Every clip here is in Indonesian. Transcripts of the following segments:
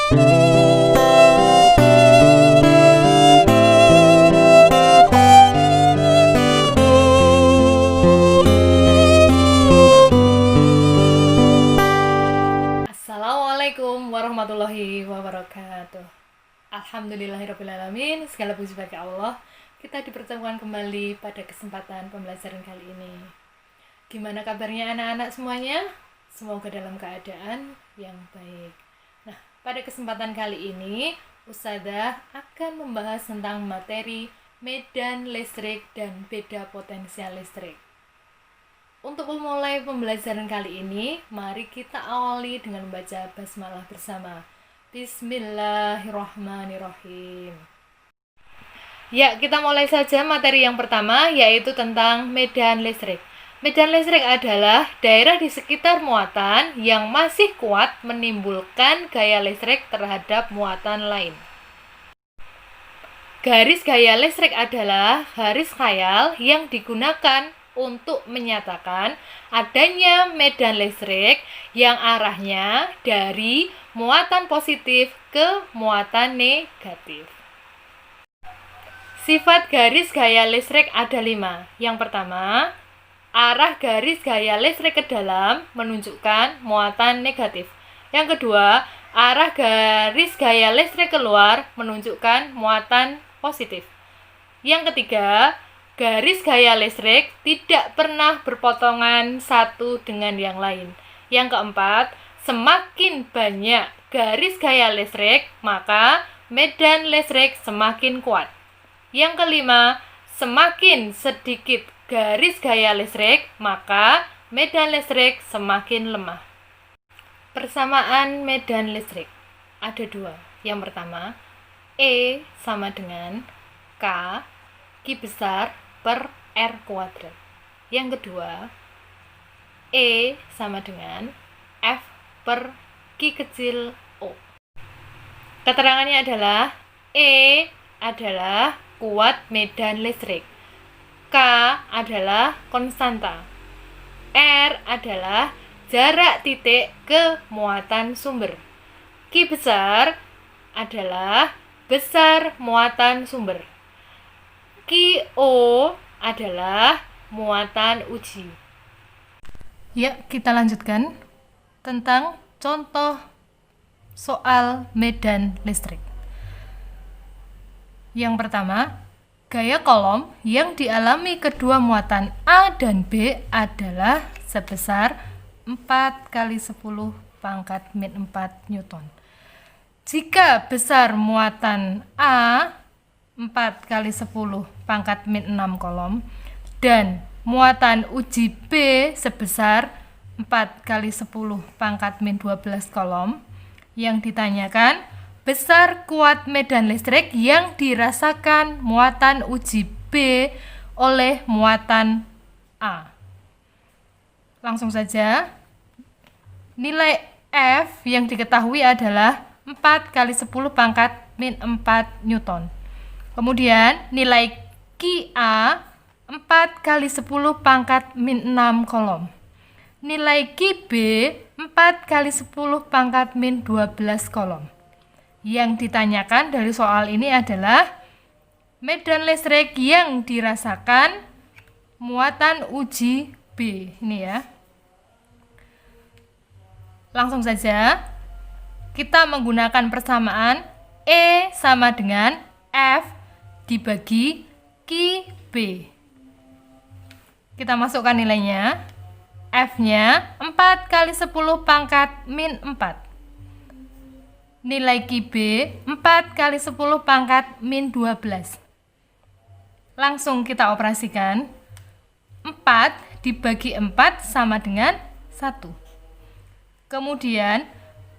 Assalamualaikum warahmatullahi wabarakatuh. Alhamdulillahirrabbilalamin. Segala puji bagi Allah. Kita dipertemukan kembali pada kesempatan pembelajaran kali ini. Gimana kabarnya anak-anak semuanya? Semoga dalam keadaan yang baik. Nah, pada kesempatan kali ini Ustadzah akan membahas tentang materi medan listrik dan beda potensial listrik. Untuk memulai pembelajaran kali ini, mari kita awali dengan membaca basmalah bersama. Bismillahirrahmanirrahim. Ya, kita mulai saja materi yang pertama, yaitu tentang medan listrik. Medan listrik adalah daerah di sekitar muatan yang masih kuat menimbulkan gaya listrik terhadap muatan lain. Garis gaya listrik adalah garis khayal yang digunakan untuk menyatakan adanya medan listrik yang arahnya dari muatan positif ke muatan negatif. Sifat garis gaya listrik ada 5. Yang pertama, arah garis gaya listrik ke dalam menunjukkan muatan negatif. Yang kedua, arah garis gaya listrik keluar menunjukkan muatan positif. Yang ketiga, garis gaya listrik tidak pernah berpotongan satu dengan yang lain. Yang keempat, semakin banyak garis gaya listrik, maka medan listrik semakin kuat. Yang kelima, semakin sedikit garis gaya listrik, maka medan listrik semakin lemah. Persamaan medan listrik ada 2. Yang pertama, E sama dengan K Q besar per R kuadrat. Yang kedua, E sama dengan F per Q kecil O. Keterangannya adalah E adalah kuat medan listrik, K adalah konstanta, R adalah jarak titik ke muatan sumber, Q besar adalah besar muatan sumber, QO adalah muatan uji. Ya, kita lanjutkan tentang contoh soal medan listrik. Yang pertama, gaya kolom yang dialami kedua muatan A dan B adalah sebesar 4 kali 10 pangkat min 4 Newton. Jika besar muatan A 4 kali 10 pangkat min 6 kolom dan muatan uji B sebesar 4 kali 10 pangkat min 12 kolom, yang ditanyakan besar kuat medan listrik yang dirasakan muatan uji B oleh muatan A. Langsung saja, nilai F yang diketahui adalah 4 kali 10 pangkat min 4 Newton. Kemudian nilai QA 4 kali 10 pangkat min 6 kolom. Nilai QB 4 kali 10 pangkat min 12 kolom. Yang ditanyakan dari soal ini adalah medan listrik yang dirasakan muatan uji B. Ini ya. Langsung saja, kita menggunakan persamaan E sama dengan F dibagi QB. Kita masukkan nilainya. F-nya 4 kali 10 pangkat min 4. Nilai QB 4 kali 10 pangkat min 12. Langsung kita operasikan. 4 dibagi 4 sama dengan 1. Kemudian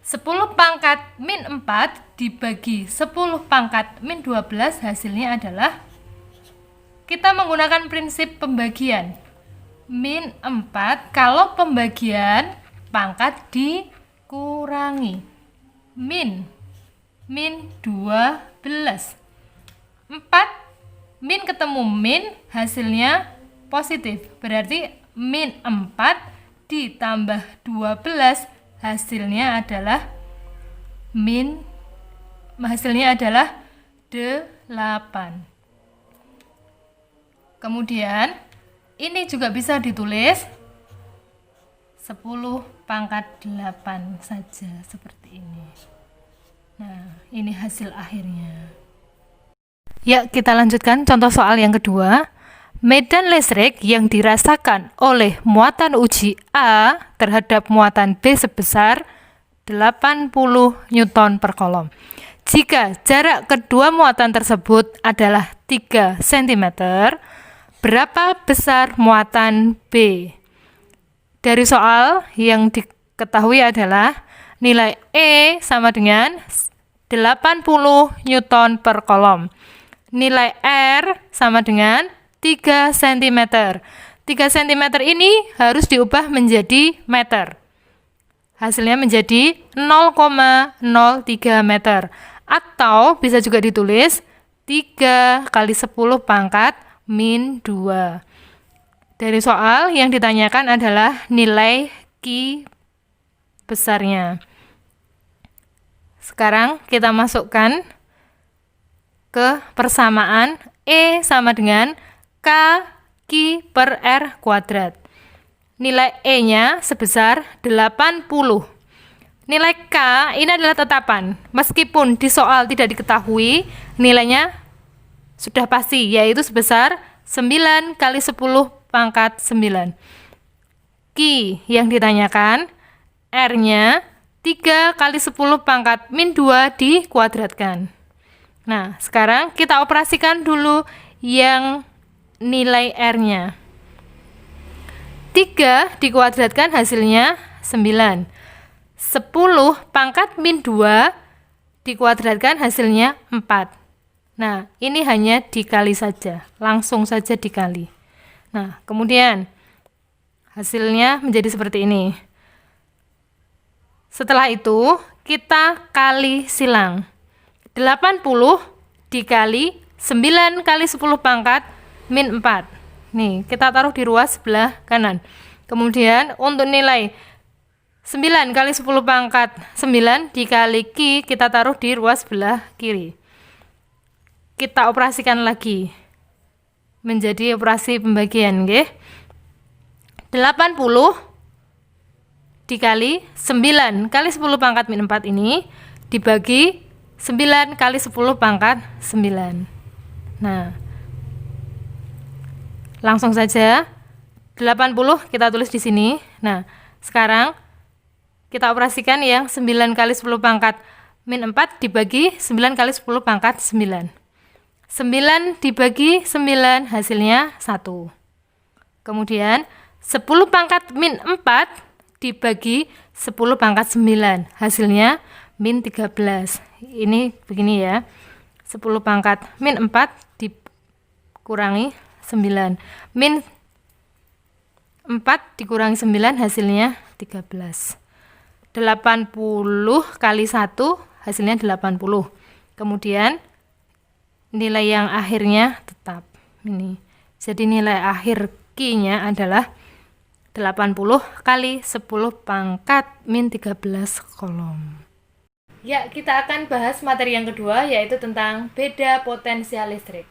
10 pangkat min 4 dibagi 10 pangkat min 12 hasilnya adalah, kita menggunakan prinsip pembagian. Min 4 kalau pembagian pangkat dikurangi. Min 12. 4 min ketemu min hasilnya positif. Berarti min 4 ditambah 12 hasilnya adalah min hasilnya adalah 8. Kemudian ini juga bisa ditulis 10 pangkat 8 saja seperti ini. Nah, ini hasil akhirnya. Ya, kita lanjutkan contoh soal yang kedua. Medan listrik yang dirasakan oleh muatan uji A terhadap muatan B sebesar 80 Newton per kolom. Jika jarak kedua muatan tersebut adalah 3 cm, berapa besar muatan B? Dari soal yang diketahui adalah nilai E sama dengan 80 Newton per kolom. Nilai R sama dengan 3 cm. 3 cm ini harus diubah menjadi meter. Hasilnya menjadi 0,03 meter. Atau bisa juga ditulis 3 kali 10 pangkat min 2. Dari soal yang ditanyakan adalah nilai Q besarnya. Sekarang kita masukkan ke persamaan E sama dengan K Q per R kuadrat. Nilai E-nya sebesar 80. Nilai K ini adalah tetapan. Meskipun di soal tidak diketahui, nilainya sudah pasti, yaitu sebesar 9 kali 10 pangkat 9. Q yang ditanyakan, R-nya 3 kali 10 pangkat min 2 dikuadratkan. Nah, sekarang kita operasikan dulu yang nilai R-nya. 3 dikuadratkan hasilnya 9. 10 pangkat min 2 dikuadratkan hasilnya 4. Nah, ini hanya dikali saja, langsung saja dikali. Nah, kemudian hasilnya menjadi seperti ini. Setelah itu, kita kali silang. 80 dikali 9 kali 10 pangkat min 4. Nih, kita taruh di ruas sebelah kanan. Kemudian untuk nilai 9 kali 10 pangkat 9 dikali Q kita taruh di ruas sebelah kiri. Kita operasikan lagi menjadi operasi pembagian, nggih. 80 dikali 9 kali 10 pangkat min 4 ini dibagi 9 kali 10 pangkat 9. Nah, langsung saja 80 kita tulis di sini. Nah, sekarang kita operasikan yang 9 kali 10 pangkat min 4 dibagi 9 kali 10 pangkat 9. 9 dibagi 9 hasilnya 1. Kemudian 10 pangkat min 4 dibagi 10 pangkat 9 hasilnya min 13. Ini begini ya. 10 pangkat min 4 dikurangi 9. Min 4 dikurangi 9 hasilnya 13. 80 kali 1 hasilnya 80. Kemudian nilai yang akhirnya tetap ini. Jadi nilai akhir Q-nya adalah 80 kali 10 pangkat min 13 kolom. Ya, kita akan bahas materi yang kedua, yaitu tentang beda potensial listrik.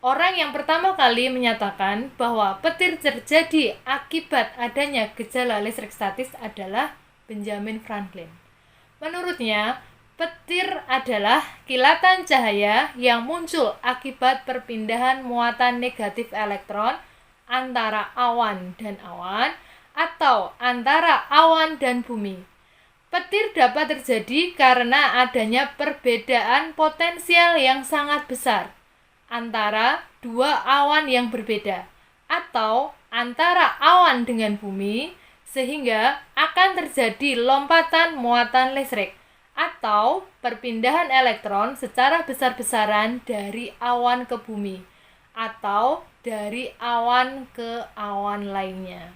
Orang yang pertama kali menyatakan bahwa petir terjadi akibat adanya gejala listrik statis adalah Benjamin Franklin. Menurutnya, petir adalah kilatan cahaya yang muncul akibat perpindahan muatan negatif elektron antara awan dan awan atau antara awan dan bumi. Petir dapat terjadi karena adanya perbedaan potensial yang sangat besar antara dua awan yang berbeda atau antara awan dengan bumi, sehingga akan terjadi lompatan muatan listrik atau perpindahan elektron secara besar-besaran dari awan ke bumi atau dari awan ke awan lainnya.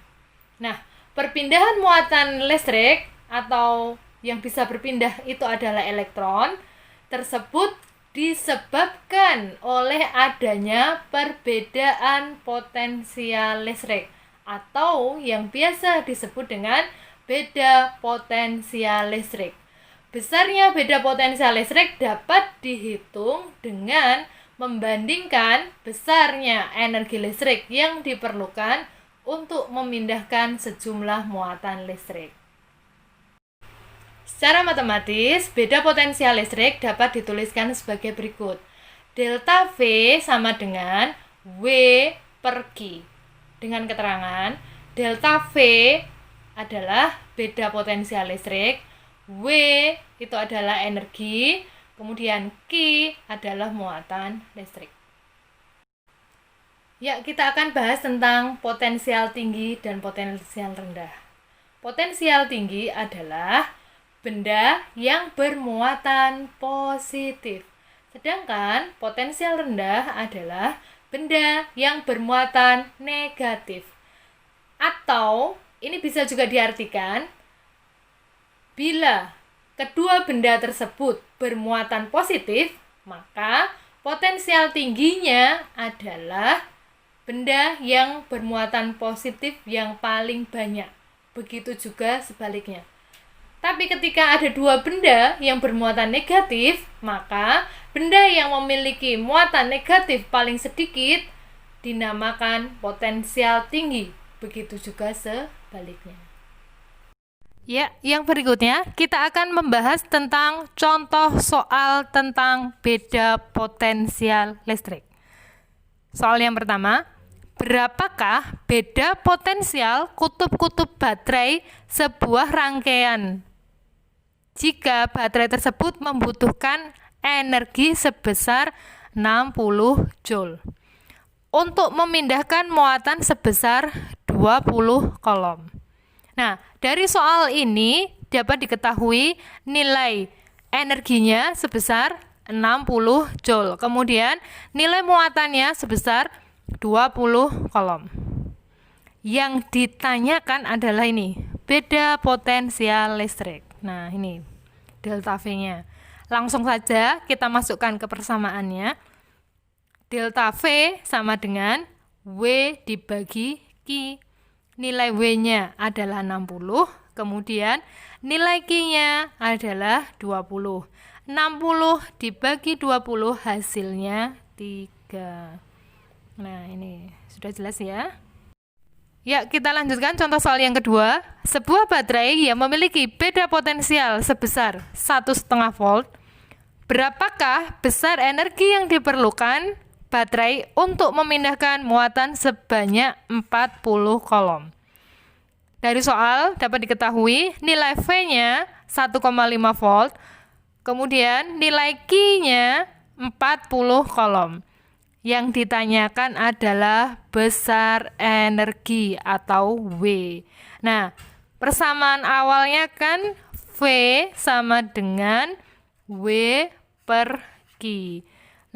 Nah, perpindahan muatan listrik atau yang bisa berpindah itu adalah elektron tersebut disebabkan oleh adanya perbedaan potensial listrik atau yang biasa disebut dengan beda potensial listrik. Besarnya beda potensial listrik dapat dihitung dengan membandingkan besarnya energi listrik yang diperlukan untuk memindahkan sejumlah muatan listrik. Secara matematis, beda potensial listrik dapat dituliskan sebagai berikut. Delta V sama dengan W per Q. Dengan keterangan, delta V adalah beda potensial listrik, W itu adalah energi, kemudian Q adalah muatan listrik. Ya, kita akan bahas tentang potensial tinggi dan potensial rendah. Potensial tinggi adalah benda yang bermuatan positif. Sedangkan potensial rendah adalah benda yang bermuatan negatif. Atau ini bisa juga diartikan bila kedua benda tersebut bermuatan positif, maka potensial tingginya adalah benda yang bermuatan positif yang paling banyak. Begitu juga sebaliknya. Tapi ketika ada dua benda yang bermuatan negatif, maka benda yang memiliki muatan negatif paling sedikit dinamakan potensial tinggi. Begitu juga sebaliknya. Ya, yang berikutnya kita akan membahas tentang contoh soal tentang beda potensial listrik. Soal yang pertama, berapakah beda potensial kutub-kutub baterai sebuah rangkaian jika baterai tersebut membutuhkan energi sebesar 60 Joule untuk memindahkan muatan sebesar 20 kolom. Nah, dari soal ini dapat diketahui nilai energinya sebesar 60 Joule. Kemudian nilai muatannya sebesar 20 kolom. Yang ditanyakan adalah ini, beda potensial listrik. Nah, ini delta V-nya. Langsung saja kita masukkan ke persamaannya. Delta V sama dengan W dibagi Q. Nilai W-nya adalah 60, kemudian nilai Q-nya adalah 20. 60 dibagi 20 hasilnya 3. Nah, ini sudah jelas ya. Ya, kita lanjutkan contoh soal yang kedua. Sebuah baterai yang memiliki beda potensial sebesar 1,5 volt. Berapakah besar energi yang diperlukan baterai untuk memindahkan muatan sebanyak 40 kolom? Dari soal dapat diketahui nilai V-nya 1,5 volt, kemudian nilai Q-nya 40 kolom. Yang ditanyakan adalah besar energi atau W. Nah, persamaan awalnya kan V sama dengan W per Q.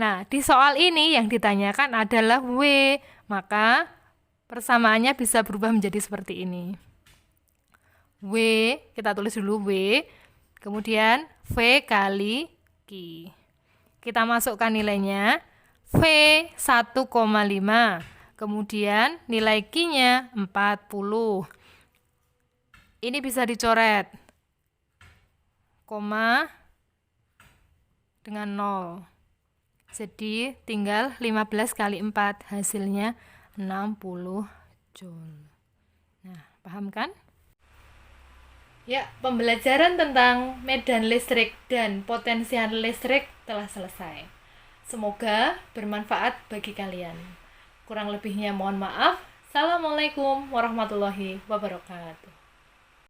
Nah, di soal ini yang ditanyakan adalah W, maka persamaannya bisa berubah menjadi seperti ini. W, kita tulis dulu W, kemudian V kali Q. Kita masukkan nilainya. V 1,5, kemudian nilai Q-nya 40. Ini bisa dicoret, koma dengan 0. Jadi tinggal 15 kali 4, hasilnya 60 Joule. Nah, paham kan? Ya, pembelajaran tentang medan listrik dan potensial listrik telah selesai. Semoga bermanfaat bagi kalian. Kurang lebihnya mohon maaf. Assalamualaikum warahmatullahi wabarakatuh.